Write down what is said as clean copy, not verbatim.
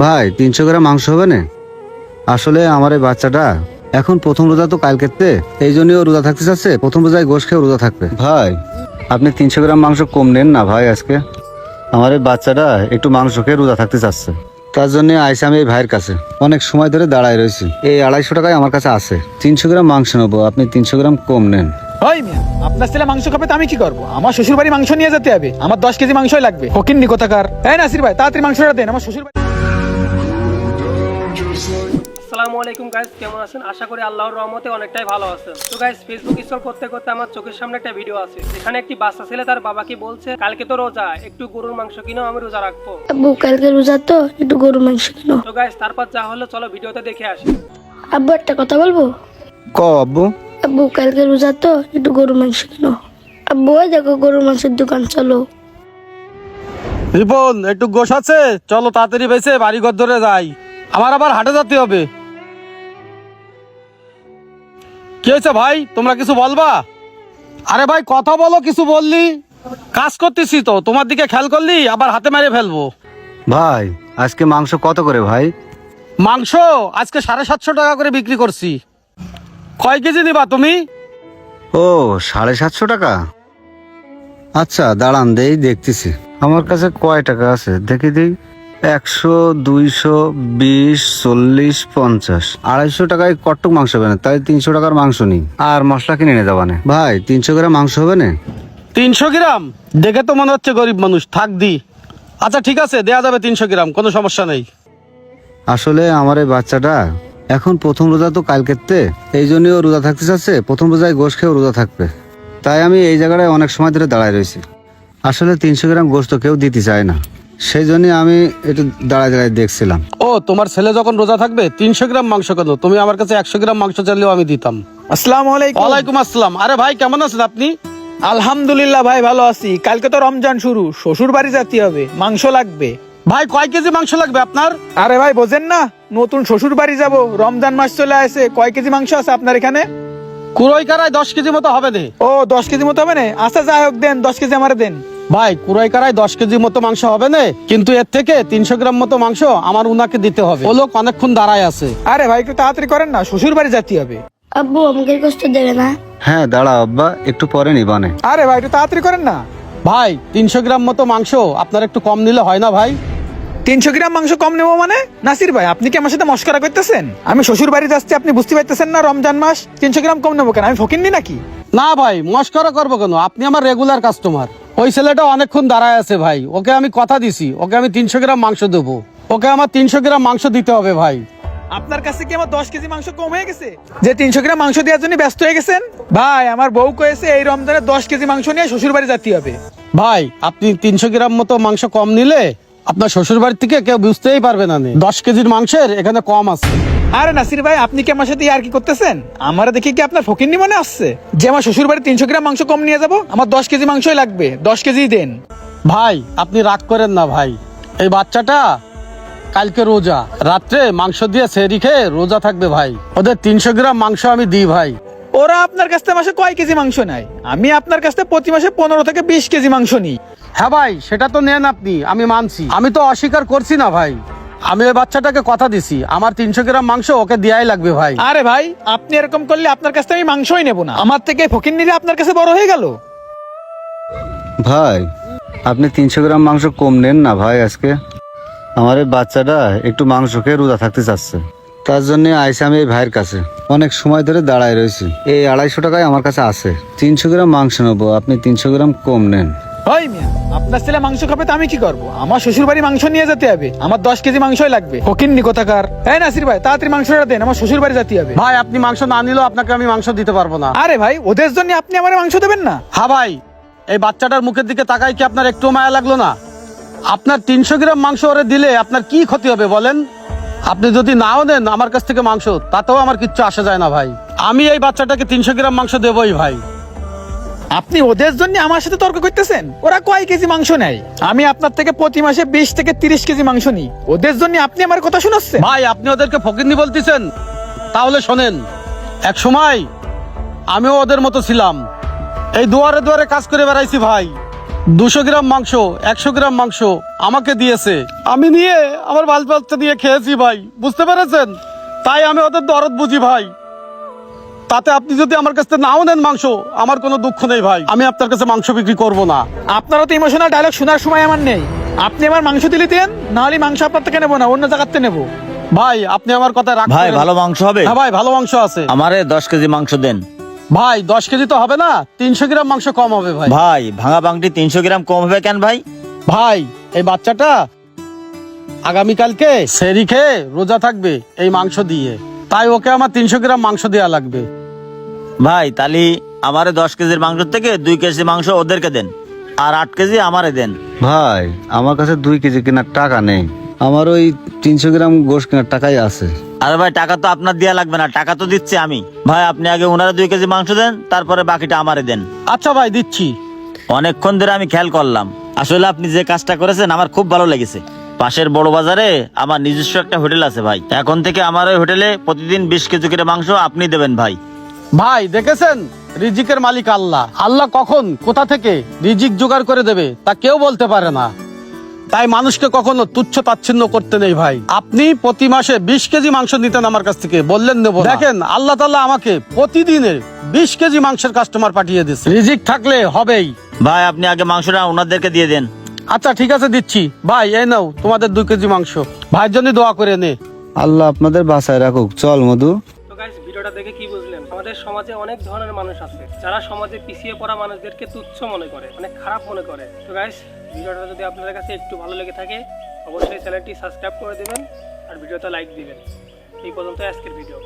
ভাই 300 গ্রাম মাংস হবে না? আসলে আমার এই বাচ্চাটা এখন প্রথম রোজা তো কালকেতে, এই জন্যই ও রোজা থাকতে চাচ্ছে। প্রথম রোজায় গোশ খেয়ে রোজা থাকবে। ভাই আপনি 300 গ্রাম মাংস কম নেন না ভাই আজকে। আমার এই বাচ্চাটা একটু মাংস খেয়ে রোজা থাকতে চাচ্ছে, তার জন্য আইসি আমি এই ভাইয়ের কাছে। অনেক সময় ধরে দাঁড়ায় রয়েছি, এই 250 টাকায় আমার কাছে আছে। 300 গ্রাম মাংস নেবো, আপনি 300 গ্রাম কম নেন। ওই মিয়া, আপনার ছেলে মাংস খাবে তো আমি কি করবো? আমার শ্বশুর বাড়ি মাংস নিয়ে যেতে হবে, আমার 10 কেজি মাংসই লাগবে। ফকিন্নি কোথাকার। এই নাসির ভাই, তাড়াতাড়ি মাংসটা দেন, আমার শ্বশুর বাড়ি। আসসালামু আলাইকুম গাইস, কেমন আছেন? আশা করি আল্লাহর রহমতে অনেকটাই ভালো আছেন। তো গাইস, ফেসবুক স্ক্রল করতে করতে আমার চোখের সামনে একটা ভিডিও আছে, যেখানে একটি বাচ্চা ছেলে তার বাবাকে বলছে, কালকে তো রোজা, একটু গরুর মাংস কিনো, আমি রোজা রাখবো। আব্বু কালকে রোজা তো, একটু গরু মাংস কিনো। তো গাইস, তারপর যা হলো চলো ভিডিওতে দেখে আসি। আব্বু একটা কথা বলবো? ক আব্বু। আব্বু কালকে রোজা তো, একটু গরু মাংস কিনো। আব্বু ওই দেখো গরু মাংসের দোকান, চলো। রিপন, একটু গোশ আছে, চলো তাড়াতাড়ি বেঁচে বাড়ি ঘর ধরে যাই, আমার আবার হাটে যেতে হবে। কি হয়েছে ভাই, তোমরা কিছু বলবা? আরে ভাই কথা বলো, কিছু বললি? কাজ করতেছি তো, তোমার দিকে খেয়াল করলি আবার হাতে মেরে ফেলবো। ভাই আজকে মাংস কত করে ভাই? মাংস আজকে 750 টাকা করে বিক্রি করছি। কয় কেজি নিবা তুমি? ও 750 টাকা। আচ্ছা দাঁড়ান দেই, দেখতেছি আমার কাছে কয় টাকা আছে দেখি দিই। 100, 200, 20, 40, 50, 250 টাকায় কট্টুক মাংস হবে না, তাই 300 টাকার মাংস নিই আর মশলা কিনে নিয়ে যাবানে। ভাই 300 গ্রাম মাংস হবে না? 300 গ্রাম দেখে তো মনে হচ্ছে গরিব মানুষ, থাক দি। আচ্ছা ঠিক আছে, দেয়া যাবে 300 গ্রাম, কোনো সমস্যা নেই। আসলে আমার এই বাচ্চাটা এখন প্রথম রোজা তো কালকেতে, এই জন্যই ও রোজা থাকতে চাচ্ছে। প্রথম রোজায় গোশ খেয়ে রোজা থাকবে, তাই আমি এই জায়গাটায় অনেক সময় ধরে দাঁড়ায় রয়েছি। আসলে 300 গ্রাম গোশত কেউ দিতে চায় না, সেই জন্য আমি একটু দাঁড়ায় দাঁড়ায় দেখছিলাম। ও, তোমার ছেলে যখন রোজা থাকবে 300 গ্রাম মাংস কেন? তুমি আমার কাছে 100 গ্রাম মাংস চাইলেও আমি দিতাম। আসসালামু আলাইকুম। ওয়ালাইকুম আসসালাম। আরে ভাই কেমন আছেন আপনি? আলহামদুলিল্লাহ ভাই, ভালো আছি। কালকে তো রমজান শুরু, শ্বশুর বাড়ি যেতে হবে, মাংস লাগবে। ভাই কয় কেজি মাংস লাগবে আপনার? আরে ভাই বোঝেন না, নতুন শ্বশুর বাড়ি যাব, রমজান মাস চলে আসে। কয় কেজি মাংস আছে আপনার এখানে? কুড়াই কারায় 10 কেজি মতো হবে না। ও 10 কেজি মতো হবে না? আচ্ছা যাই হোক, দেন 10 কেজি আমারে দেন। ভাই কুড়াই কারায় 10 কেজি মতো মাংস হবে না, কিন্তু এর থেকে 300 গ্রাম মতো মাংস আমার উনাকে দিতে হবে। ও লোক অনেকক্ষণ দাঁড়ায় আছে। আরে ভাই একটু তাড়াতাড়ি করেন না, শ্বশুর বাড়ি যেতে হবে। আব্বু আমাকে কষ্ট দেবে না? হ্যাঁ দাঁড়া আব্বা, একটু পরে নিবানে। আরে ভাই একটু তাড়াতাড়ি করেন না। ভাই 300 গ্রাম মতো মাংস আপনার একটু কম নিলে হয় না ভাই? 300 গ্রাম মাংস কম নেবো মানে? নাসির ভাই আপনি কি আমার সাথে মস্করা করতেছেন? আমি শ্বশুর বাড়ি যাচ্ছি, আপনি বুঝতে পারতেছেন না রমজান মাস? 300 গ্রাম কম নেবো কেন? আমি ফকিন্নি নাকি? না ভাই, মস্করা করবো কেন? আপনি আমার রেগুলার কাস্টমার। ওই ছেলেটা অনেকক্ষণ দাঁড়ায় আছে ভাই, ওকে আমি কথা দিছি, ওকে আমি 300 গ্রাম মাংস দেবো। ওকে আমার 300 গ্রাম মাংস দিতে হবে ভাই। আপনার কাছে কি আমার 10 কেজি মাংস কম হয়ে গেছে যে 300 গ্রাম মাংস দেওয়ার জন্য ব্যস্ত হয়ে গেছেন? ভাই আমার বউ কয়েছে এই রমজানে 10 কেজি মাংস নিয়ে শ্বশুর বাড়ি যেতে হবে। ভাই আপনি 300 গ্রাম মতো মাংস কম নিলে আপনার শ্বশুর বাড়ি থেকে কেউ বুঝতেই পারবে না। 10 কেজির মাংসের এখানে কম আছে। আরে নাসির ভাই আপনি কি আমার সাথে আর কি করতেছেন? আমার দেখি কি আপনার ফকিন্নি মনে আসছে যে আমার শ্বশুর বাড়ি 300 গ্রাম মাংস কম নিয়ে যাব? আমার 10 কেজি মাংসই লাগবে, 10 কেজি দেন। ভাই আপনি রাগ করেন না ভাই, এই বাচ্চাটা কালকে রোজা, রাত্রে মাংস দিয়ে সেহরি খেয়ে রোজা থাকবে ভাই। ওদের 300 গ্রাম মাংস আমি দিই ভাই। ওরা আপনার কাছ থেকে মাসে কয় কেজি মাংস নেয়? আমি আপনার কাছ থেকে প্রতি মাসে 15 থেকে 20 কেজি মাংস নিই। হ্যাঁ ভাই সেটা তো নেন আপনি, আমি মানছি, আমি তো অস্বীকার করছি না ভাই। আমি ওই বাচ্চাটাকে কথা দিছি, আমার 300 গ্রাম মাংস ওকে দেয়াই লাগবে ভাই। আরে ভাই আপনি এরকম করলে আপনার কাছ থেকে আমি মাংসই নেব না। আমার থেকে ফকিন্নিরা আপনার কাছে বড় হয়ে গেল। ভাই আপনি 300 গ্রাম মাংস কম নেন না ভাই আজকে। আমার এই বাচ্চাটা একটু মাংস খেয়ে রোজা থাকতে চাচ্ছে, তার জন্য আইসি আমি এই ভাইয়ের কাছে। অনেক সময় ধরে দাঁড়ায় রয়েছি, এই 250 টাকায় আমার কাছে আছে। 300 গ্রাম মাংস নেবো, আপনি 300 গ্রাম কম নেন। ওই মিয়া, আপনার ছেলে মাংস খাবে তো আমি কি করবো? আমার শ্বশুর বাড়ি মাংস নিয়ে যেতে হবে, আমার 10 কেজি মাংসই লাগবে। ফকিন্নি কোথাকার। এই নাসির ভাই তাড়াতাড়ি মাংসটা দেন, আমার শ্বশুর বাড়ি যেতে হবে। ভাই আপনি মাংস না নিলেও আপনাকে আমি মাংস দিতে পারবো না। আরে ভাই ওদের জন্য আপনি আমার মাংস দেবেন না? হ্যাঁ ভাই, এই বাচ্চাটার মুখের দিকে তাকাই কি আপনার একটু মায়া লাগলো না? আপনার 300 গ্রাম মাংস ওরে দিলে আপনার কি ক্ষতি হবে বলেন? আপনি যদি নাও নেন আমার কাছ থেকে মাংস, তাতেও আমার কিচ্ছু আসে যায় না ভাই। আমি এই বাচ্চাটাকে 300 গ্রাম মাংস দেবই ভাই। আপনি ওদের জন্য আমার সাথে তর্ক করতেছেন? ওরা কয় কেজি মাংস নেয়? আমি আপনার থেকে প্রতি মাসে 20 থেকে 30 কেজি মাংস নিই। ওদের জন্য আপনি আমার কথা শোনাচ্ছেন? ভাই আপনি ওদেরকে ফকিন্নি বলতেছেন? তাহলে শোনেন, এক সময় আমিও ওদের মতো ছিলাম, এই দুয়ারে দুয়ারে কাজ করে বেড়াইছি ভাই। 200 গ্রাম মাংস, 100 গ্রাম মাংস আমাকে দিয়েছে, আমি নিয়ে আমার বাল বাচ্চা দিয়ে খেয়েছি ভাই, বুঝতে পেরেছেন? তাই আমি ওদের দরদ বুঝি ভাই। তাতে আপনি যদি আমার কাছ থেকে নাও নেন মাংস, আমার কোনো দুঃখ নেই ভাই, আমি আপনার কাছে মাংস বিক্রি করব না। আপনারও তো ইমোশনাল ডায়লগ শোনার সময় আমার নেই। আপনি আমার মাংস দিলে দেন, নাহলে মাংস আপনার থেকে নেবো না, অন্য জায়গাতে নেবো। ভাই আপনি আমার কথা রাখবেন? ভাই ভালো মাংস হবে? হ্যাঁ ভাই ভালো মাংস আছে। আমারে 10 কেজি মাংস দেন। ভাই 10 কেজি তো হবে না, 300 গ্রাম মাংস কম হবে ভাই। ভাই ভাঙা বাংটি 300 গ্রাম কম হবে কেন ভাই? ভাই এই বাচ্চাটা আগামীকালকে সেরি খেয়ে রোজা থাকবে এই মাংস দিয়ে, তাই ওকে আমার 300 গ্রাম মাংস দেওয়া লাগবে। ভাই তাহলে আমারে 10 কেজির মাংস থেকে 2 কেজি মাংস ওদেরকে দেন, আর 8 কেজি আমারে দেন। ভাই আমার কাছে 2 কেজি কেনার টাকা নেই, আমার ওই 300 গ্রাম গোশ কেনার টাকাই আছে। আরে ভাই টাকা তো আপনার দেয়া লাগবে না, টাকা তো দিচ্ছি আমি। ভাই আপনি আগে ওনারা 2 কেজি মাংস দেন, তারপরে বাকিটা আমারে দেন। আচ্ছা ভাই দিচ্ছি। অনেকক্ষণ ধরে আমি খেয়াল করলাম, আসলে আপনি যে কাজটা করেছেন আমার খুব ভালো লেগেছে। পাশের বড় বাজারে আমার নিজস্ব একটা হোটেল আছে ভাই, এখন থেকে আমার ওই হোটেলে প্রতিদিন 20 কেজি করে মাংস আপনি দেবেন ভাই। ভাই দেখেছেন, রিজিকের মালিক আল্লাহ, আল্লাহ কখন কোথা থেকে রিজিক জোগাড় করে দেবে তা কেউ বলতে পারে না। তাই মানুষকে কখনো তুচ্ছ তাচ্ছিন্ন করতে নেই ভাই। আপনি প্রতি মাসে 20 কেজি মাংস নিতেন আমার কাছ থেকে, বললেন নেব না। দেখেন আল্লাহ তাআলা আমাকে প্রতিদিনের 20 কেজি মাংসের কাস্টমার পাঠিয়ে দিচ্ছে, রিজিক থাকলে হবেই। ভাই আপনি আগে মাংসটা ওনাদেরকে দিয়ে দেন। আচ্ছা ঠিক আছে দিচ্ছি। ভাই এই নাও তোমাদের 2 কেজি মাংস, ভাইয়ের জন্য দোয়া করে নে। আল্লাহ আপনাদের বাঁচায় রাখুক। চল মধু। তো গাইস ভিডিওটা দেখে কি বুঝলেন? আমাদের সমাজে অনেক ধরনের মানুষ আছে যারা সমাজে পিছিয়ে পড়া মানুষদেরকে তুচ্ছ মনে করে, অনেক খারাপ মনে করে। তো গাইস ভিডিওটা যদি আপনাদের কাছে একটু ভালো লেগে থাকে অবশ্যই চ্যানেলটি সাবস্ক্রাইব করে দেবেন আর ভিডিওতে লাইক দিবেন। এই পর্যন্ত আজকের ভিডিও।